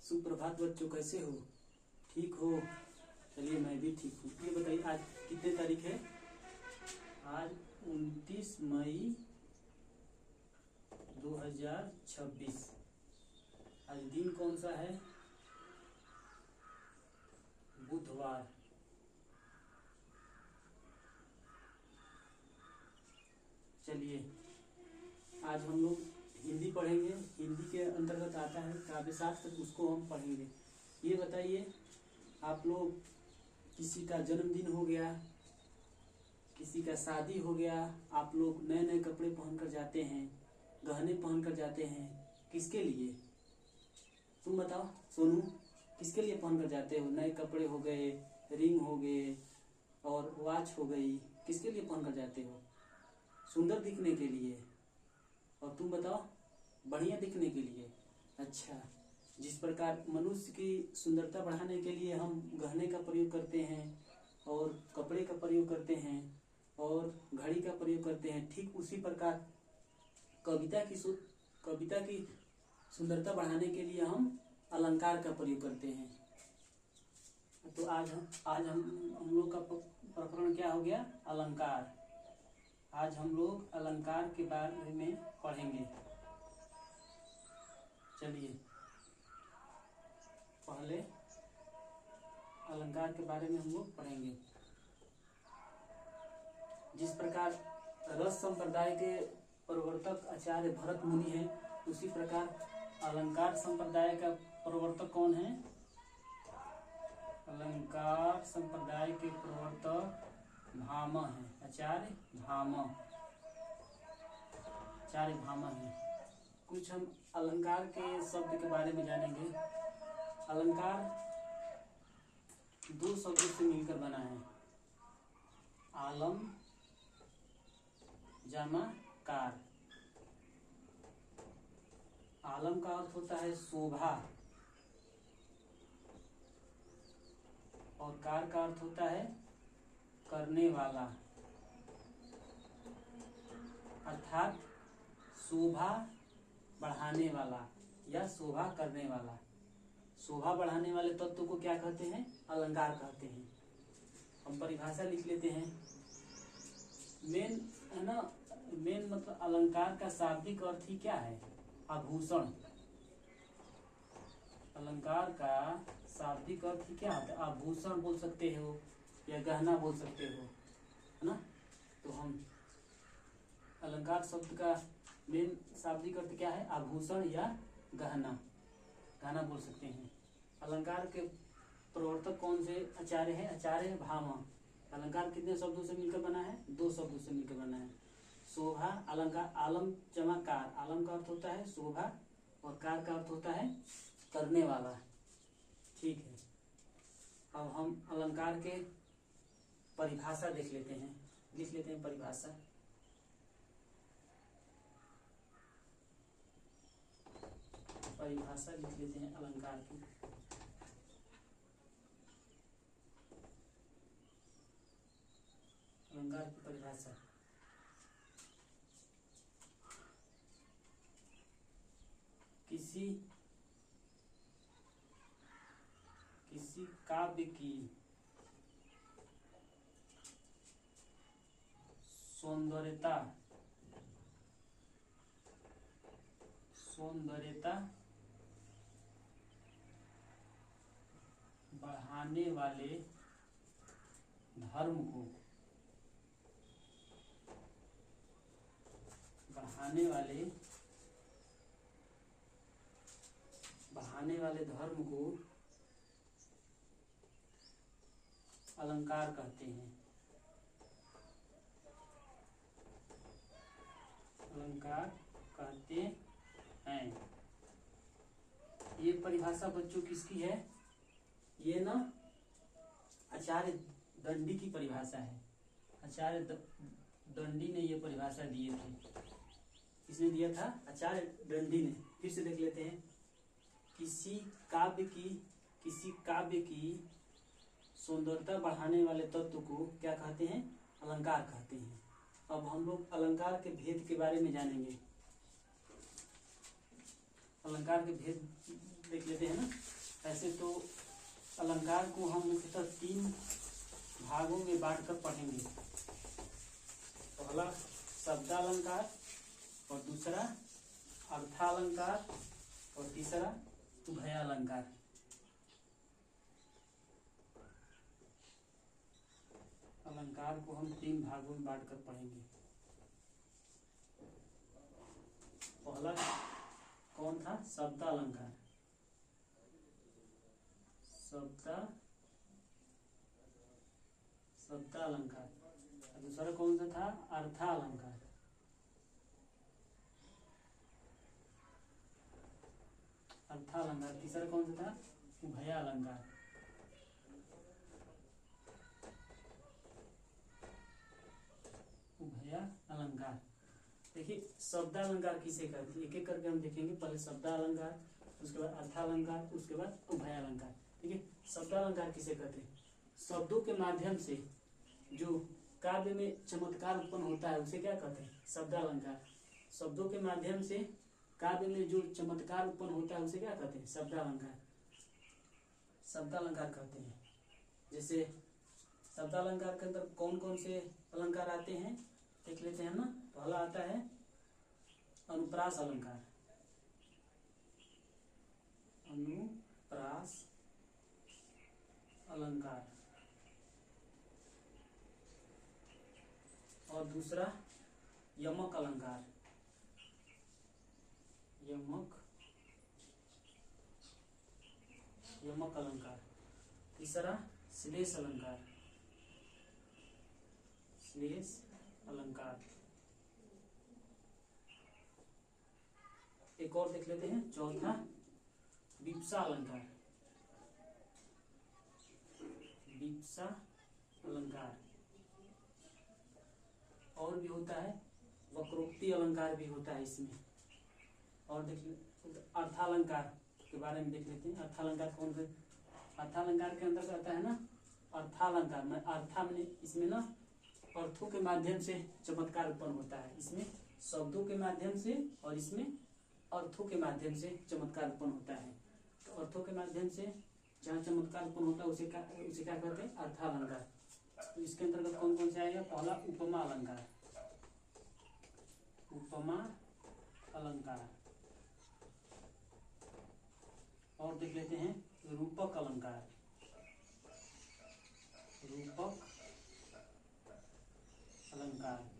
सुप्रभात बच्चों, कैसे हो? ठीक हो? चलिए मैं भी ठीक हूँ। ये बताइए आज कितने तारीख है? आज 29 मई 2026। आज दिन कौन सा है? बुधवार। चलिए आज हम लोग हिंदी पढ़ेंगे। हिंदी के अंतर्गत आता है काव्यशास्त्र, उसको हम पढ़ेंगे। ये बताइए, आप लोग किसी का जन्मदिन हो गया, किसी का शादी हो गया, आप लोग नए नए कपड़े पहनकर जाते हैं, गहने पहनकर जाते हैं, किसके लिए? तुम बताओ सोनू, किसके लिए पहनकर जाते हो? नए कपड़े हो गए, रिंग हो गए और वॉच हो गई, किसके लिए पहनकर जाते हो? सुंदर दिखने के लिए। और तुम बताओ? बढ़िया दिखने के लिए। अच्छा, जिस प्रकार मनुष्य की सुंदरता बढ़ाने के लिए हम गहने का प्रयोग करते हैं और कपड़े का प्रयोग करते हैं और घड़ी का प्रयोग करते हैं, ठीक उसी प्रकार कविता की सुंदरता बढ़ाने के लिए हम अलंकार का प्रयोग करते हैं। तो आज हम लोग का प्रकरण क्या हो गया? अलंकार। आज हम लोग अलंकार के बारे में पढ़ेंगे। चलिए पहले अलंकार के बारे में हम लोग पढ़ेंगे। जिस प्रकार रस संप्रदाय के प्रवर्तक आचार्य भरत मुनि हैं, उसी प्रकार अलंकार संप्रदाय का प्रवर्तक कौन है? अलंकार संप्रदाय के प्रवर्तक भामह है, आचार्य भामह है। कुछ हम अलंकार के शब्द के बारे में जानेंगे। अलंकार दो शब्दों से मिलकर बना है, आलम जमा कार। आलम का अर्थ होता है शोभा और कार का अर्थ होता है करने वाला, अर्थात शोभा बढ़ाने वाला या शोभा करने वाला। शोभा बढ़ाने वाले तत्व को क्या कहते हैं? अलंकार कहते हैं। हम परिभाषा लिख लेते हैं। मेन है ना, मेन मतलब अलंकार का शाब्दिक अर्थ ही क्या है? आभूषण। अलंकार का शाब्दिक अर्थ ही क्या होता है? आभूषण बोल सकते हो या गहना बोल सकते हो, है ना। तो हम अलंकार शब्द का मेन शाब्दिक अर्थ क्या है? आभूषण या गहना बोल सकते हैं। अलंकार के प्रवर्तक कौन से आचार्य हैं? आचार्य भामह। अलंकार कितने शब्दों से मिलकर बना है? दो शब्दों से मिलकर बना है। शोभा, अलंकार आलम जमा कार। आलम का अर्थ होता है शोभा और कार का अर्थ होता है करने वाला। ठीक है, अब हम अलंकार के परिभाषा देख लेते हैं, लिख लेते हैं परिभाषा। परिभाषा लिख लेते हैं अलंकार की। अलंकार की परिभाषा। किसी काव्य की सौंदर्यता बढ़ाने वाले धर्म को अलंकार कहते हैं। अलंकार कहते हैं। ये परिभाषा बच्चों किसकी है? ये ना आचार्य दंडी की परिभाषा है। आचार्य दंडी ने ये परिभाषा दिए थे। किसने दिया था? आचार्य दंडी ने। फिर से देख लेते हैं। किसी काव्य की सुंदरता बढ़ाने वाले तत्व को क्या कहते हैं? अलंकार कहते हैं। अब हम लोग अलंकार के भेद के बारे में जानेंगे। अलंकार के भेद देख लेते हैं ना। ऐसे तो अलंकार को हम मुख्यतः 3 भागों में बांटकर पढ़ेंगे। पहला शब्दालंकार, और दूसरा अर्थालंकार, और तीसरा उभयालंकार। अलंकार को हम 3 भागों में बांटकर पढ़ेंगे। पहला कौन था? शब्दालंकार। शब्दालंकार। दूसरा कौन सा था? अर्थालंकार। अर्थालंकार। तीसरा कौन सा था? उभयालंकार। उभयालंकार। देखिए शब्दालंकार किसे कहते हैं, एक एक करके हम देखेंगे। पहले शब्दालंकार, उसके बाद अर्थालंकार, उसके बाद उभयालंकार। ठीक है, शब्दालंकार किसे कहते हैं? शब्दों के माध्यम से जो काव्य में चमत्कार उत्पन्न होता है उसे क्या कहते हैं? शब्दालंकार। शब्दों के माध्यम से काव्य में जो चमत्कार उत्पन्न होता है उसे क्या कहते हैं? शब्दालंकार। शब्दालंकार कहते हैं। जैसे शब्दालंकार के अंदर कौन कौन से अलंकार आते हैं देख लेते हैं ना। पहला आता है अनुप्रास अलंकार। अनुप्रास अलंकार। और दूसरा यमक अलंकार। यमक अलंकार। तीसरा श्लेष अलंकार। श्लेष अलंकार। एक और देख लेते हैं, चौथा विप्सा अलंकार। विप्सा अलंकार। और भी होता है वक्रोक्ति अलंकार भी होता है इसमें। और देख अर्थालंकार के बारे में देख लेते हैं। अर्थालंकार कौन से? अर्थालंकार के अंदर आता है ना अर्थालंकार। मैं अर्था में इसमें ना अर्थों के माध्यम से चमत्कार उत्पन्न होता है। इसमें शब्दों के माध्यम से और इसमें अर्थों के माध्यम से चमत्कार उत्पन्न होता है। तो अर्थों के माध्यम से जहाँ चमत्कार उत्पन्न होता है उसे क्या कहते हैं? अर्थालंकार। तो इसके अंतर्गत कौन कौन से आएगा? पहला उपमा अलंकार। उपमा अलंकार। और देख लेते हैं रूपक अलंकार। रूपक अलंकार।